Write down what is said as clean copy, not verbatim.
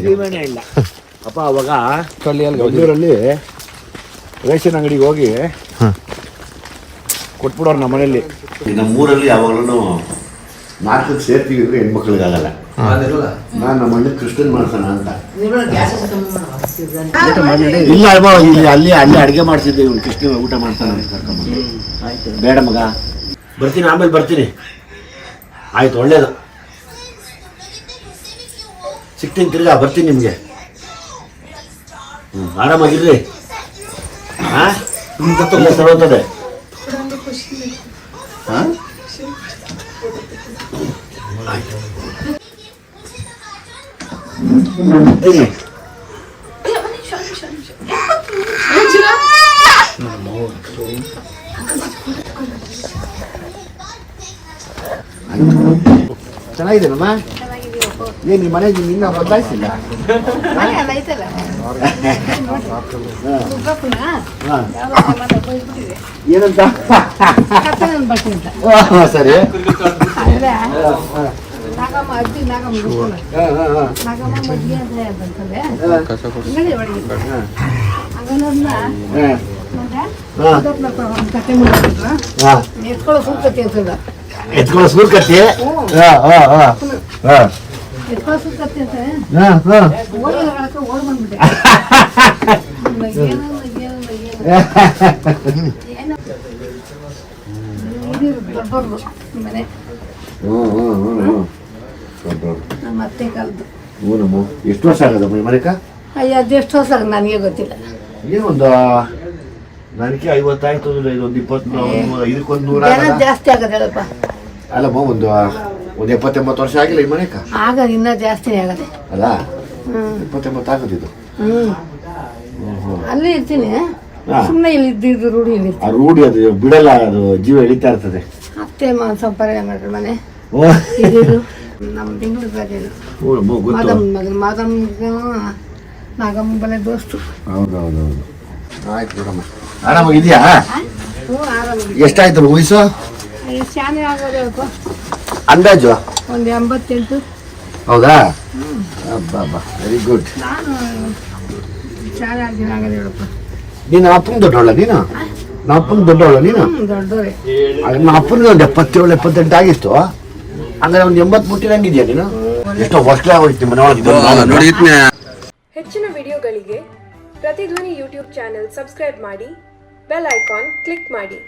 ಸೀಮೆಣ್ಣೆ ಇಲ್ಲ ಅಪ್ಪ. ಅವಾಗ ಬೆಂಗಳೂರಲ್ಲಿ ರೇಷನ್ ಅಂಗಡಿಗೆ ಹೋಗಿ ಕೊಟ್ಬಿಡೋರು ನಮ್ಮ ಮನೇಲಿ. ನಮ್ಮೂರಲ್ಲಿ ಯಾವಾಗಲೂ 4 ಸೇರ್ತೀವಿ ಅಂದ್ರೆ ಹೆಣ್ಮಕ್ಳಿಗಾಗಲ್ಲ. ನಾನು ನಮ್ಮ ಮನೆ ಕ್ರಿಶ್ಚಿಯನ್ ಮಾಡ್ಸೋಣ ಅಂತ ಇಲ್ಲ ಅಲ್ವಾ, ಇಲ್ಲಿ ಅಲ್ಲಿ ಅಡುಗೆ ಮಾಡ್ತಿದ್ದೆ. ಇವ್ನು ಕ್ರಿಶ್ಚಿಯನ್ ಊಟ ಮಾಡ್ತಾನೆ ಅಂತ ಕರ್ಕೊಂಬ. ಬೇಡ ಮಗ, ಬರ್ತೀನಿ, ಆಮೇಲೆ ಬರ್ತೀನಿ. ಆಯ್ತು, ಒಳ್ಳೇದು, ಸಿಗ್ತೀನಿ, ತಿರ್ಗಾ ಬರ್ತೀನಿ ನಿಮಗೆ. ಆರಾಮಾಗಿರ್ರಿ. ಹಾಂ, ಸರೋತದೆ. ಹಾಂ, ಚೆನ್ನಾಗಿದ್ದೇನಮ್ಮ? ಏನು ನಿಮ್ಮ ಮನೆಗೆ ನಿನ್ನ ಬದಲಾಯಿಸಿಲ್ಲ? ಏನಂತ? ಸರಿ, ಎತ್ಕೊಳ್ಳೋ ಸೂರ್ಕತ್ತಿ ಅಂತದ. ಎತ್ಕೊಳ್ಳೋ ಸೂರ್ಕತ್ತಿ? ಎತ್ಕೊಳ್ಳೋ ಸೂರ್ಕತ್ತಿ ಅಂತ ಓಡ್ ಬಂದ್ಬಿಟ್ಟೆ. ದೊಡ್ಡವ್ರದು ಮನೆ, ನಮ್ಮ ಅತ್ತೆ ಕಾಲದ್ದು. ಎಷ್ಟು ವರ್ಷ ಆಗದಮ್ಮ ಈ ಮನೆಕ? ಅಯ್ಯ, ಅದೆಷ್ಟು ವರ್ಷ ನನಗೆ ಗೊತ್ತಿಲ್ಲ. ಏನೊಂದು ನನಗೆ 50 ಆಯ್ತು, ಇದೊಂದು 20, ಇದಕ್ಕೊಂದು 100 ಜಾಸ್ತಿ ಆಗದ ಹೇಳಪ್ಪ. ಅಲ್ಲಮ್ಮ, ಒಂದು 70-80 ವರ್ಷ ಆಗಿಲ್ಲ ಈ ಮನೆಕ? ಆಗ ಇನ್ನ ಜಾಸ್ತಿನೇ ಆಗದೆ ಅಲ್ಲ, 70-80 ಆಗದಿದ್ದು. ಅಲ್ಲಿ ಇರ್ತೀನಿ, ಸುಮ್ಮನೆ ಇಲ್ಲಿ ಇದ್ದಿದ್ದು ರೂಢಿ. ಇಲ್ಲಿ ಆ ರೂಢಿ ಅದು ಬಿಡಲ್ಲ, ಅದು ಜೀವ ಎಳಿತಾ ಇರ್ತದೆ. ಅತ್ತೆ ಸಂಪರ್ಕ ಮಾಡ್ರಿ ಮನೆ ನಮ್ಮ ಬೆಂಗಳೂರು ರಾಜರು ಮಾದಮ್ ನಾಗಮ್ಮ ಬಲೆ ದೋಸ್ತು. ಹೌದೌದೌದು. ಆಯ್ತು ನೋಡಮ್ಮ, ಆರಾಮಾಗಿದ್ಯಾ? ಹ್ಞೂ, ಆರಾಮಾಗಿ. ಎಷ್ಟಾಯ್ತು ವಯಸ್ಸು? ಶಾನೆ ಆಗೋದಪ್ಪ, ಅಂದಾಜು ಒಂದು 88. ಹೌದಾ? ಅಬ್ಬಾ, ವೆರಿ ಗುಡ್. ನಾನು ಶಾಲೆ ಆಗಿನ ಆಗೋದು ಹೇಳಪ್ಪ. ನೀನು ಅಪ್ಪನ ದೊಡ್ಡವಳ? ನೀನು ನಮ್ಮ ಅಪ್ಪನ ದೊಡ್ಡವಳ? ನೀನು ದೊಡ್ಡವರೇ. ನಮ್ಮ ಅಪ್ಪನಿಗೆ ಒಂದು 77-78 ಆಗಿತ್ತು. ಹಂಗಾರೆ ಒಂದು 80 ಮುಟ್ಟಿದಂಗಿದ್ಯಾ ನೀನು? ಎಷ್ಟೋ ವರ್ಷ ಹೋಯ್ತು ಮನೆ. ಹೆಚ್ಚಿನ ವಿಡಿಯೋಗಳಿಗೆ ಪ್ರತಿಧ್ವನಿ ಯೂಟ್ಯೂಬ್ ಚಾನೆಲ್ ಸಬ್ಸ್ಕ್ರೈಬ್ ಮಾಡಿ, ಬೆಲ್ ಐಕಾನ್ ಕ್ಲಿಕ್ ಮಾಡಿ.